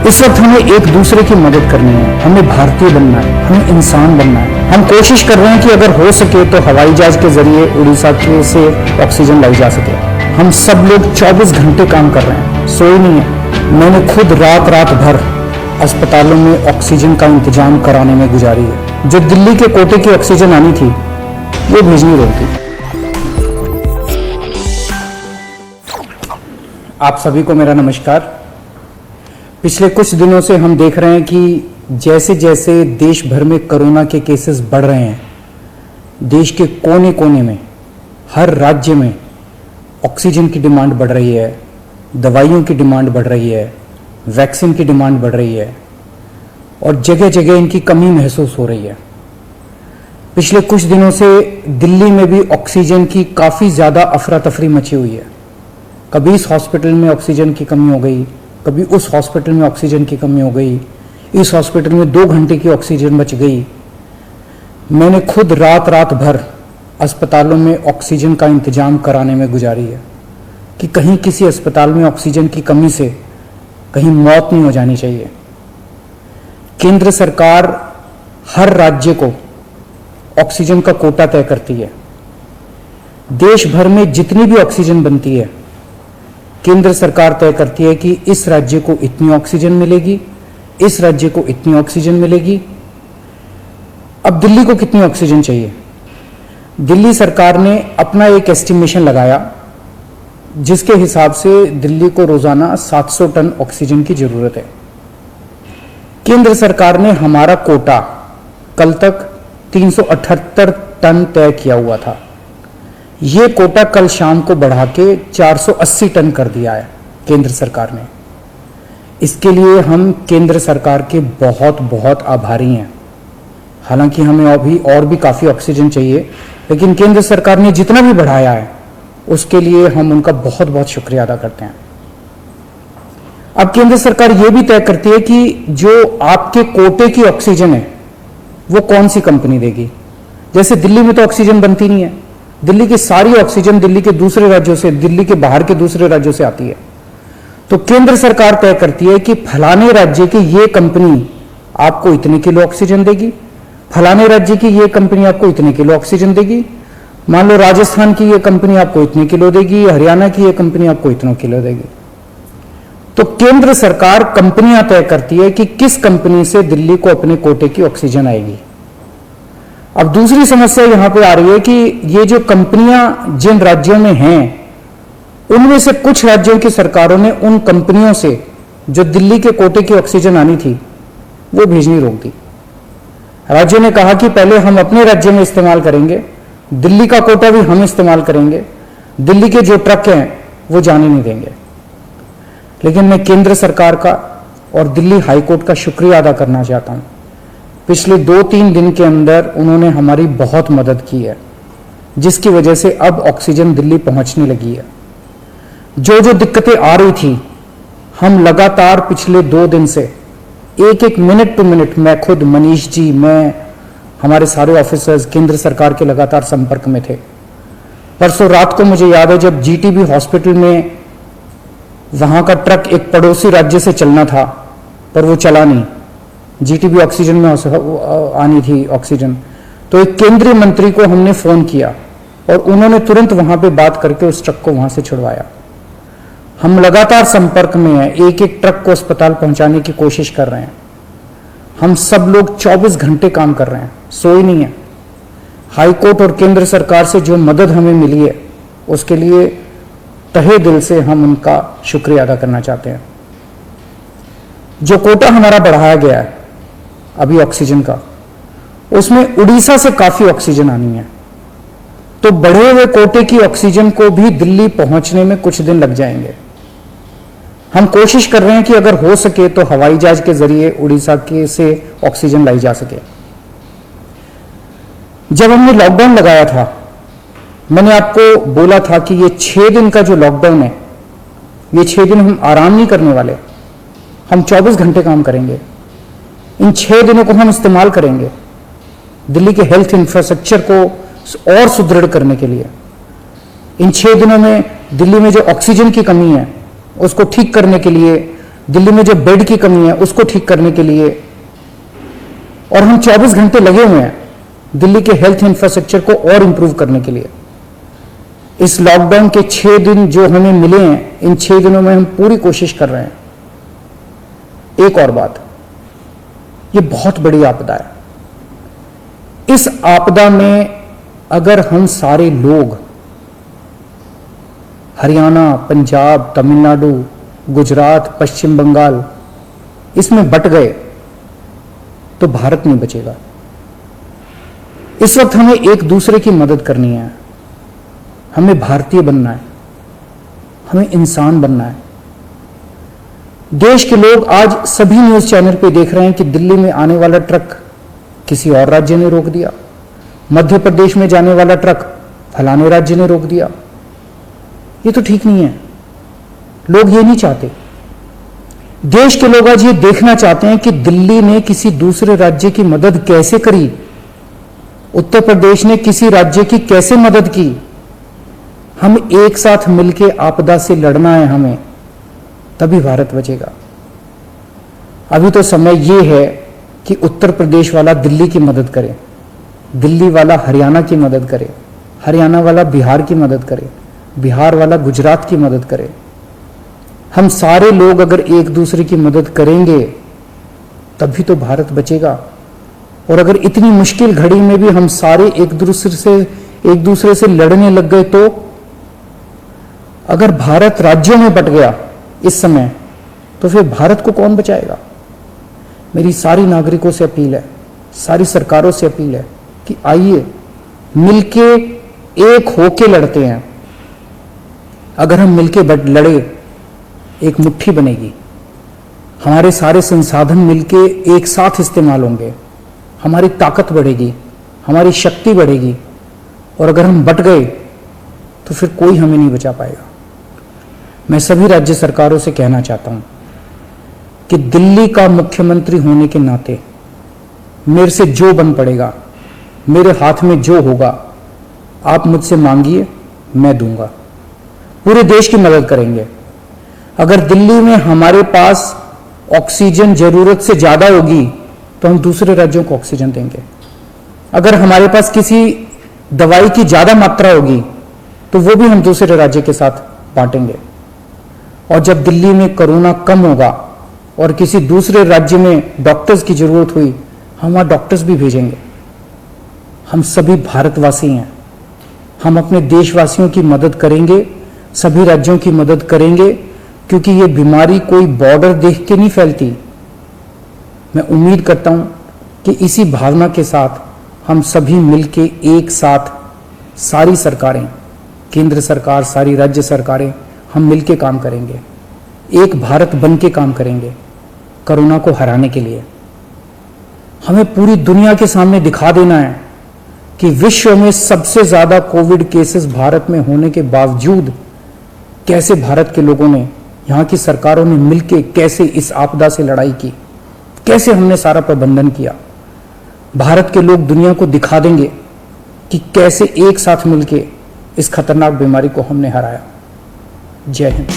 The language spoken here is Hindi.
इस वक्त हमें एक दूसरे की मदद करनी है, हमें भारतीय बनना है, हमें इंसान बनना है। हम कोशिश कर रहे हैं कि अगर हो सके तो हवाई जहाज के जरिए उड़ीसा के से ऑक्सीजन लाई जा सके। हम सब लोग 24 घंटे काम कर रहे हैं, सोए नहीं है। मैंने खुद रात भर अस्पतालों में ऑक्सीजन का इंतजाम कराने में गुजारी है। जो दिल्ली के कोटे की ऑक्सीजन आनी थी वो भेजनी रहती। आप सभी को मेरा नमस्कार। पिछले कुछ दिनों से हम देख रहे हैं कि जैसे जैसे देश भर में कोरोना के केसेस बढ़ रहे हैं, देश के कोने कोने में हर राज्य में ऑक्सीजन की डिमांड बढ़ रही है, दवाइयों की डिमांड बढ़ रही है, वैक्सीन की डिमांड बढ़ रही है और जगह जगह इनकी कमी महसूस हो रही है। पिछले कुछ दिनों से दिल्ली में भी ऑक्सीजन की काफ़ी ज़्यादा अफरा तफरी मची हुई है। कभी इस हॉस्पिटल में ऑक्सीजन की कमी हो गई, कभी उस हॉस्पिटल में ऑक्सीजन की कमी हो गई, इस हॉस्पिटल में 2 घंटे की ऑक्सीजन बच गई। मैंने खुद रात भर अस्पतालों में ऑक्सीजन का इंतजाम कराने में गुजारी है कि कहीं किसी अस्पताल में ऑक्सीजन की कमी से कहीं मौत नहीं हो जानी चाहिए। केंद्र सरकार हर राज्य को ऑक्सीजन का कोटा तय करती है। देश भर में जितनी भी ऑक्सीजन बनती है केंद्र सरकार तय करती है कि इस राज्य को इतनी ऑक्सीजन मिलेगी, इस राज्य को इतनी ऑक्सीजन मिलेगी। अब दिल्ली को कितनी ऑक्सीजन चाहिए? दिल्ली सरकार ने अपना एक एस्टिमेशन लगाया जिसके हिसाब से दिल्ली को रोजाना 700 टन ऑक्सीजन की जरूरत है। केंद्र सरकार ने हमारा कोटा कल तक 378 टन तय किया हुआ था। ये कोटा कल शाम को बढ़ा के 480 टन कर दिया है केंद्र सरकार ने। इसके लिए हम केंद्र सरकार के बहुत बहुत आभारी हैं। हालांकि हमें अभी और भी काफ़ी ऑक्सीजन चाहिए, लेकिन केंद्र सरकार ने जितना भी बढ़ाया है उसके लिए हम उनका बहुत बहुत शुक्रिया अदा करते हैं। अब केंद्र सरकार ये भी तय करती है कि जो आपके कोटे की ऑक्सीजन है वो कौन सी कंपनी देगी। जैसे दिल्ली में तो ऑक्सीजन बनती नहीं है, दिल्ली की सारी ऑक्सीजन दिल्ली के दूसरे राज्यों से, दिल्ली के बाहर के दूसरे राज्यों से आती है। तो केंद्र सरकार तय करती है कि फलाने राज्य की ये कंपनी आपको इतने किलो ऑक्सीजन देगी, फलाने राज्य की ये कंपनी आपको इतने किलो ऑक्सीजन देगी। मान लो राजस्थान की ये कंपनी आपको इतने किलो देगी, हरियाणा की ये कंपनी आपको इतने किलो देगी। तो केंद्र सरकार कंपनियां तय करती है कि किस कंपनी से दिल्ली को अपने कोटे की ऑक्सीजन आएगी। अब दूसरी समस्या यहां पे आ रही है कि ये जो कंपनियां जिन राज्यों में हैं उनमें से कुछ राज्यों की सरकारों ने उन कंपनियों से जो दिल्ली के कोटे की ऑक्सीजन आनी थी वो भेजनी रोक दी। राज्यों ने कहा कि पहले हम अपने राज्य में इस्तेमाल करेंगे, दिल्ली का कोटा भी हम इस्तेमाल करेंगे, दिल्ली के जो ट्रक हैं वो जाने नहीं देंगे। लेकिन मैं केंद्र सरकार का और दिल्ली हाईकोर्ट का शुक्रिया अदा करना चाहता हूं। पिछले 2-3 दिन के अंदर उन्होंने हमारी बहुत मदद की है, जिसकी वजह से अब ऑक्सीजन दिल्ली पहुंचने लगी है। जो जो दिक्कतें आ रही थी हम लगातार पिछले 2 दिन से एक मिनट टू मिनट, मैं खुद, मनीष जी, मैं, हमारे सारे ऑफिसर्स केंद्र सरकार के लगातार संपर्क में थे। परसों रात को मुझे याद है जब जीटीबी हॉस्पिटल में वहां का ट्रक एक पड़ोसी राज्य से चलना था पर वो चला नहीं, जीटीबी ऑक्सीजन में आनी थी ऑक्सीजन, तो एक केंद्रीय मंत्री को हमने फोन किया और उन्होंने तुरंत वहां पे बात करके उस ट्रक को वहां से छुड़वाया। हम लगातार संपर्क में हैं, एक ट्रक को अस्पताल पहुंचाने की कोशिश कर रहे हैं। हम सब लोग 24 घंटे काम कर रहे हैं, सोए नहीं है। हाईकोर्ट और केंद्र सरकार से जो मदद हमें मिली है उसके लिए तहे दिल से हम उनका शुक्रिया अदा करना चाहते हैं। जो कोटा हमारा बढ़ाया गया है अभी ऑक्सीजन का, उसमें उड़ीसा से काफी ऑक्सीजन आनी है, तो बढ़े हुए कोटे की ऑक्सीजन को भी दिल्ली पहुंचने में कुछ दिन लग जाएंगे। हम कोशिश कर रहे हैं कि अगर हो सके तो हवाई जहाज के जरिए उड़ीसा के से ऑक्सीजन लाई जा सके। जब हमने लॉकडाउन लगाया था मैंने आपको बोला था कि ये 6 दिन का जो लॉकडाउन है, ये 6 दिन हम आराम नहीं करने वाले, हम 24 घंटे काम करेंगे। इन 6 दिनों को हम इस्तेमाल करेंगे दिल्ली के हेल्थ इंफ्रास्ट्रक्चर को और सुदृढ़ करने के लिए। इन 6 दिनों में दिल्ली में जो ऑक्सीजन की कमी है उसको ठीक करने के लिए दिल्ली में जो बेड की कमी है उसको ठीक करने के लिए, और हम 24 घंटे लगे हुए हैं दिल्ली के हेल्थ इंफ्रास्ट्रक्चर को और इंप्रूव करने के लिए। इस लॉकडाउन के 6 दिन जो हमें मिले हैं, इन 6 दिनों में हम पूरी कोशिश कर रहे हैं। एक और बात, ये बहुत बड़ी आपदा है। इस आपदा में अगर हम सारे लोग हरियाणा, पंजाब, तमिलनाडु, गुजरात, पश्चिम बंगाल इसमें बट गए तो भारत नहीं बचेगा। इस वक्त हमें एक दूसरे की मदद करनी है। हमें भारतीय बनना है, हमें इंसान बनना है। देश के लोग आज सभी न्यूज चैनल पे देख रहे हैं कि दिल्ली में आने वाला ट्रक किसी और राज्य ने रोक दिया, मध्य प्रदेश में जाने वाला ट्रक फलाने राज्य ने रोक दिया। ये तो ठीक नहीं है। लोग ये नहीं चाहते। देश के लोग आज ये देखना चाहते हैं कि दिल्ली ने किसी दूसरे राज्य की मदद कैसे करी, उत्तर प्रदेश ने किसी राज्य की कैसे मदद की। हम एक साथ मिलकर आपदा से लड़ना है हमें, तभी भारत बचेगा। अभी तो समय ये है कि उत्तर प्रदेश वाला दिल्ली की मदद करे, दिल्ली वाला हरियाणा की मदद करे, हरियाणा वाला बिहार की मदद करे, बिहार वाला गुजरात की मदद करे। हम सारे लोग अगर एक दूसरे की मदद करेंगे तभी तो भारत बचेगा। और अगर इतनी मुश्किल घड़ी में भी हम सारे एक दूसरे से लड़ने लग गए तो अगर भारत राज्यों में बट गया इस समय, तो फिर भारत को कौन बचाएगा। मेरी सारी नागरिकों से अपील है, सारी सरकारों से अपील है कि आइए मिलके एक होके लड़ते हैं। अगर हम मिलके लड़े, एक मुट्ठी बनेगी, हमारे सारे संसाधन मिलके एक साथ इस्तेमाल होंगे, हमारी ताकत बढ़ेगी, हमारी शक्ति बढ़ेगी। और अगर हम बट गए तो फिर कोई हमें नहीं बचा पाएगा। मैं सभी राज्य सरकारों से कहना चाहता हूं कि दिल्ली का मुख्यमंत्री होने के नाते मेरे से जो बन पड़ेगा, मेरे हाथ में जो होगा, आप मुझसे मांगिए, मैं दूंगा। पूरे देश की मदद करेंगे। अगर दिल्ली में हमारे पास ऑक्सीजन जरूरत से ज्यादा होगी तो हम दूसरे राज्यों को ऑक्सीजन देंगे। अगर हमारे पास किसी दवाई की ज्यादा मात्रा होगी तो वो भी हम दूसरे राज्य के साथ बांटेंगे। और जब दिल्ली में कोरोना कम होगा और किसी दूसरे राज्य में डॉक्टर्स की जरूरत हुई, हम वहां डॉक्टर्स भी भेजेंगे। हम सभी भारतवासी हैं, हम अपने देशवासियों की मदद करेंगे, सभी राज्यों की मदद करेंगे, क्योंकि ये बीमारी कोई बॉर्डर देख के नहीं फैलती। मैं उम्मीद करता हूं कि इसी भावना के साथ हम सभी मिलके एक साथ, सारी सरकारें, केंद्र सरकार, सारी राज्य सरकारें, हम मिलके काम करेंगे, एक भारत बन के काम करेंगे कोरोना को हराने के लिए। हमें पूरी दुनिया के सामने दिखा देना है कि विश्व में सबसे ज्यादा कोविड केसेस भारत में होने के बावजूद कैसे भारत के लोगों ने, यहां की सरकारों ने मिलके कैसे इस आपदा से लड़ाई की, कैसे हमने सारा प्रबंधन किया। भारत के लोग दुनिया को दिखा देंगे कि कैसे एक साथ मिलके इस खतरनाक बीमारी को हमने हराया। जय हिंद।